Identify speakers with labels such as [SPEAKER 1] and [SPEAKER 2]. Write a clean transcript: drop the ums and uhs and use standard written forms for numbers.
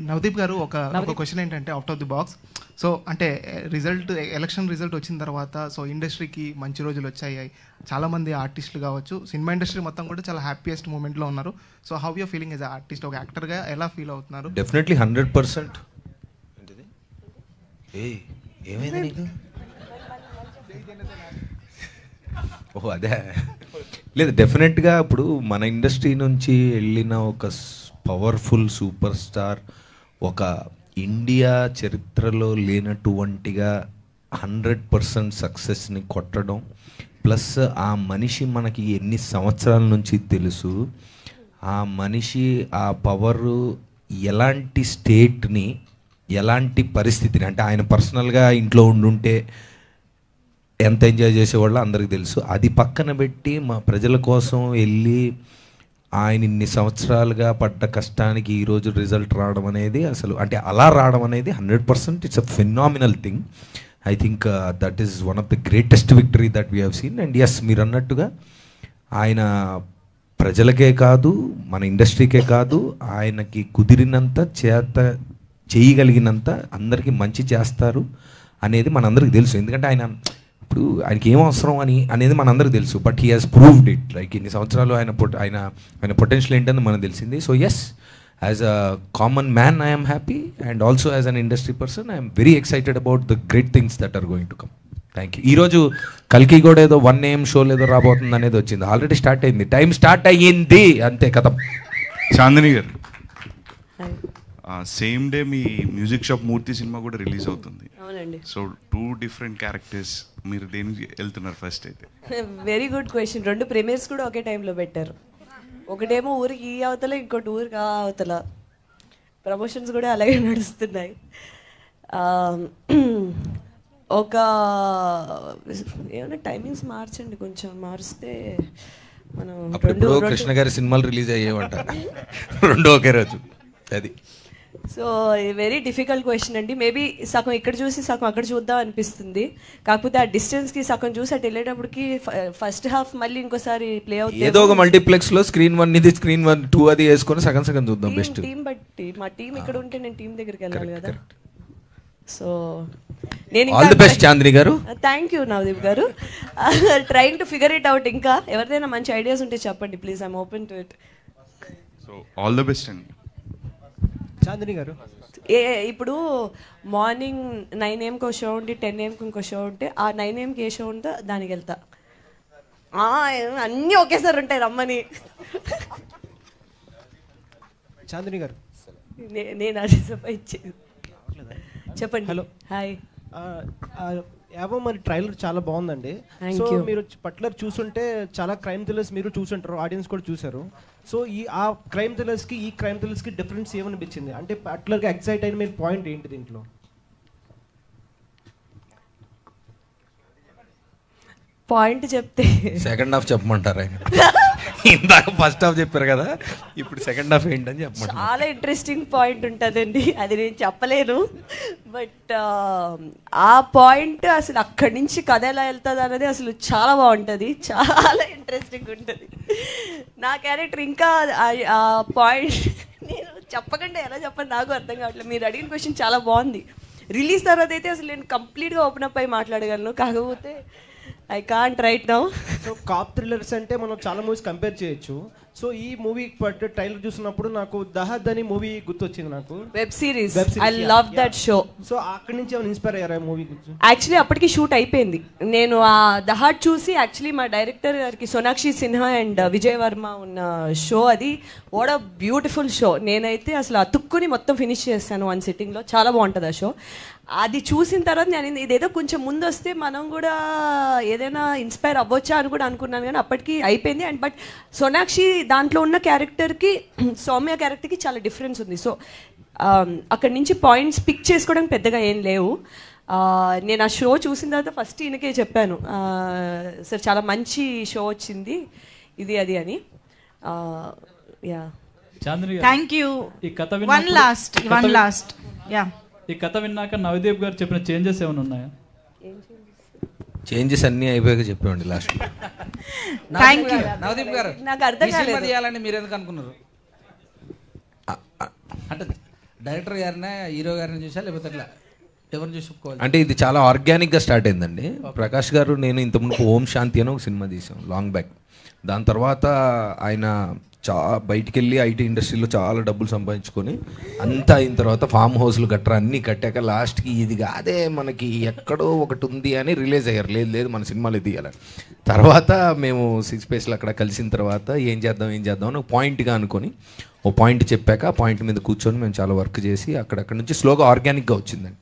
[SPEAKER 1] నవదీప్ గారు ఒక క్వశ్చన్ ఏంటంటే out of the box. So అంటే ఎలక్షన్ రిజల్ట్ వచ్చిన తర్వాత సో ఇండస్ట్రీకి మంచి రోజులు వచ్చాయి, చాలామంది ఆర్టిస్టులు కావచ్చు, సినిమా ఇండస్ట్రీ మొత్తం కూడా చాలా హ్యాపీయెస్ట్ మూమెంట్లో ఉన్నారు. So how you're feeling as artist, ఒక యాక్టర్గా ఎలా ఫీల్ అవుతున్నారు?
[SPEAKER 2] డెఫినెట్లీ 100%. ఏమైంది నీకు? ఓహో అదే లేదు, డెఫినెట్గా ఇప్పుడు మన ఇండస్ట్రీ నుంచి వెళ్ళిన ఒక పవర్ఫుల్ సూపర్ స్టార్ ఒక ఇండియా చరిత్రలో లేనటువంటిగా 100% సక్సెస్ని కొట్టడం, ప్లస్ ఆ మనిషి మనకి ఎన్ని సంవత్సరాల నుంచి తెలుసు, ఆ మనిషి ఆ పవరు ఎలాంటి స్టేట్ని ఎలాంటి పరిస్థితిని, అంటే ఆయన పర్సనల్గా ఇంట్లో ఉండుంటే ఎంత ఎంజాయ్ చేసేవాళ్ళో అందరికీ తెలుసు. అది పక్కన పెట్టి మా ప్రజల కోసం వెళ్ళి ఆయన ఇన్ని సంవత్సరాలుగా పడ్డ కష్టానికి ఈరోజు రిజల్ట్ రావడం అనేది అసలు అంటే అలా రావడం అనేది 100% it's a phenomenal thing. I think that is one of the greatest victory that we have seen. And yes, మీరు అన్నట్టుగా ఆయన ప్రజలకే కాదు మన ఇండస్ట్రీకే కాదు, ఆయనకి కుదిరినంత చేయగలిగినంత అందరికీ మంచి చేస్తారు అనేది మనందరికీ తెలుసు. ఎందుకంటే ఇప్పుడు ఆయనకి ఏం అవసరం అనేది మనందరికీ తెలుసు. But he has proved it. Like ఇన్ని సంవత్సరాలు ఆయన పొటెన్షియల్ ఏంటని మనకు తెలిసింది. So yes, as a common man I'm happy, and also as an industry person I'm very excited about the great things that are going to come. Thank you. ఈరోజు కల్కి కూడా ఏదో 1 AM షో ఏదో రాబోతుంది అనేది వచ్చింది, ఆల్రెడీ స్టార్ట్ అయింది, time start అయ్యింది, అంతే కథం.
[SPEAKER 3] చాందిని గారు, సేమ్ డే మీ మ్యూజిక్ షాప్ మూర్తి సినిమా కూడా రిలీజ్ అవుతుంది. సో 2 డిఫరెంట్ క్యారెక్టర్స్, మీరు దేనికి వెళ్తున్నారు ఫస్ట్ అయితే?
[SPEAKER 4] Very good question. 2 ప్రీమియర్స్ కూడా ఒకే టైంలో పెట్టారు. ఒకటేమో ఊరికి ఈ అవతల, ఇంకోటి ఊరికి ఆ అవతల. ప్రమోషన్స్ కూడా అలాగే నడుస్తున్నాయి. ఒక ఏమైనా టైమింగ్స్ మార్చండి, కొంచెం మారిస్తే మనం
[SPEAKER 2] కృష్ణ గారి సినిమాలు రిలీజ్ అయ్యేవంట 2 ఒకే రోజు. అది
[SPEAKER 4] సో వెరీ డిఫికల్ట్ క్వశ్చన్ అండి. మేబీ సగం ఇక్కడ చూసి సగం అక్కడ చూద్దాం అనిపిస్తుంది. కాకపోతే ఆ డిస్టెన్స్కి సగం చూసి అటు వెళ్ళేటప్పటికి ఫస్ట్ హాఫ్ మళ్ళీ ఇంకోసారి ప్లే అవుతుంది.
[SPEAKER 2] ఏదో ఒక మల్టీప్లెక్స్లో స్క్రీన్ 1 ఇది, స్క్రీన్ 1, 2 అది వేసుకొని సగం సగం చూద్దాం. బెస్ట్
[SPEAKER 4] టీం బట్టి, మా టీం ఇక్కడ ఉంటే నేను టీం దగ్గరికి వెళ్ళాలి కదా. సో నేను
[SPEAKER 2] ఆల్ ది బెస్ట్ చాందిని గారు.
[SPEAKER 4] థ్యాంక్ యూ నవదీప్ గారు. Trying to figure it out. ఇంకా ఎవరిదైనా మంచి ఐడియాస్ ఉంటే చెప్పండి please, I'm open to it.
[SPEAKER 3] So all the best అండి.
[SPEAKER 5] చాందిని గారు,
[SPEAKER 4] ఇప్పుడు మార్నింగ్ 9 AMకి ఒక షో ఉండి 10 AMకి ఇంకో షో ఉంటే ఆ 9 AMకి ఏ షో ఉందో దానికి వెళ్తా. అన్నీ ఒకేసారి ఉంటాయి రమ్మని.
[SPEAKER 5] చాందిని గారు,
[SPEAKER 4] నేను అది ఇచ్చేది. చెప్పండి.
[SPEAKER 5] Hello,
[SPEAKER 4] hi.
[SPEAKER 5] యావో మరి ట్రైలర్ చాలా బాగుందండి. సో మీరు పర్టికులర్ చూసుంటే చాలా క్రైమ్ థ్రిల్లర్స్ మీరు చూసుంటారు, ఆడియన్స్ కూడా చూసారు. సో ఆ క్రైమ్ థ్రిల్లర్స్కి ఈ క్రైమ్ థ్రిల్లర్స్కి డిఫరెన్స్ ఏమనిపించింది? అంటే పర్టికులర్గా ఎక్సైట్ అయిన మీరు పాయింట్ ఏంటి దీంట్లో?
[SPEAKER 4] పాయింట్ చెప్తే
[SPEAKER 2] సెకండ్ హాఫ్ చెప్పమంటారు ఆయన. ఇందాక ఫస్ట్ హాఫ్ చెప్పారు కదా, ఇప్పుడు సెకండ్ హాఫ్ ఏంటని చెప్పమంటారు.
[SPEAKER 4] చాలా ఇంట్రెస్టింగ్ పాయింట్ ఉంటుందండి, అది నేను చెప్పలేను. బట్ ఆ పాయింట్ అసలు అక్కడి నుంచి కథ ఎలా వెళ్తుంది అనేది అసలు చాలా బాగుంటుంది, చాలా ఇంట్రెస్టింగ్ ఉంటుంది. నా క్యారెక్టర్ ఇంకా ఆ పాయింట్ నేను చెప్పకుండా ఎలా చెప్పండి నాకు అర్థం కావట్లేదు. మీరు అడిగిన క్వశ్చన్ చాలా బాగుంది. రిలీజ్ తర్వాత అయితే అసలు నేను కంప్లీట్గా ఓపెన్ అప్ అయి మాట్లాడగలను, కాకపోతే I can't right now.
[SPEAKER 5] So cop thrillers అంటే మనం చాలా మూవీస్ కంపేర్ చేయొచ్చు. సో ఈ మూవీ ట్రైలర్ చూసినప్పుడు నాకు దహద్ అని మూవీ గుర్తొచ్చింది. నాకు
[SPEAKER 4] web series I love that show.
[SPEAKER 5] So అక్కడి నుంచి ఏమైనా ఇన్స్పైర్ అయ్యారా మూవీ గురించి?
[SPEAKER 4] యాక్చువల్లీ అప్పటికి షూట్ అయిపోయింది. నేను ఆ దహద్ చూసి యాక్చువల్లీ మా డైరెక్టర్ గారికి సోనాక్షి సిన్హా అండ్ విజయ్ వర్మ ఉన్న షో అది. What a beautiful show. నేనైతే అసలు అతుక్కుని మొత్తం ఫినిష్ చేస్తాను 1 సిట్టింగ్లో. చాలా బాగుంటుంది ఆ షో. అది చూసిన తర్వాత నేను ఇదేదో కొంచెం ముందు వస్తే మనం కూడా ఏదైనా ఇన్స్పైర్ అవ్వచ్చా అని కూడా అనుకున్నాను, కానీ అప్పటికి అయిపోయింది. అండ్ బట్ సోనాక్షి దాంట్లో ఉన్న క్యారెక్టర్కి సౌమ్య క్యారెక్టర్కి చాలా డిఫరెన్స్ ఉంది. సో అక్కడి నుంచి పాయింట్స్ పిక్ చేసుకోవడానికి పెద్దగా ఏం లేవు. నేను ఆ షో చూసిన తర్వాత ఫస్ట్ ఈయనకే చెప్పాను, సార్ చాలా మంచి షో వచ్చింది ఇది అది అని. Yeah,
[SPEAKER 6] thank you. One last
[SPEAKER 7] ఈ కథ విన్నాక నవదీప్ గారు చెప్పిన చేంజెస్ ఏమైనా ఉన్నాయా?
[SPEAKER 2] చేంజెస్ అన్నీ అయిపోయాక చెప్పేవండి last.
[SPEAKER 6] Thank you.
[SPEAKER 4] Navdeep garu, నాకు అర్థం కాలేదు
[SPEAKER 8] చేయాలని మీరు ఎందుకు అనుకున్నారు?
[SPEAKER 7] అంటే
[SPEAKER 8] డైరెక్టర్ గారినే హీరో గారిని చూసా లేకపోతే ఇట్లా ఎవరిని చూసి ఒప్పుకోవాలి?
[SPEAKER 2] అంటే ఇది చాలా ఆర్గానిక్గా స్టార్ట్ అయిందండి. ప్రకాష్ గారు నేను ఇంతకుముందు ఓం శాంతి అని ఒక సినిమా తీసాం లాంగ్ బ్యాక్. దాని తర్వాత ఆయన బయటికి వెళ్ళి ఐటీ ఇండస్ట్రీలో చాలా డబ్బులు సంపాదించుకొని అంతా అయిన తర్వాత ఫామ్ హౌస్లు గట్రా అన్నీ కట్టాక లాస్ట్కి ఇది కాదే మనకి ఎక్కడో ఒకటి ఉంది అని రిలీజ్ అయ్యారు. లేదు లేదు మన సినిమాలు తీయాలి. తర్వాత మేము సిక్స్ స్పేస్లో అక్కడ కలిసిన తర్వాత ఏం చేద్దాం అని ఒక పాయింట్గా అనుకొని ఓ పాయింట్ చెప్పాక ఆ పాయింట్ మీద కూర్చొని మేము చాలా వర్క్ చేసి అక్కడక్కడ నుంచి స్లోగా ఆర్గానిక్గా వచ్చిందండి.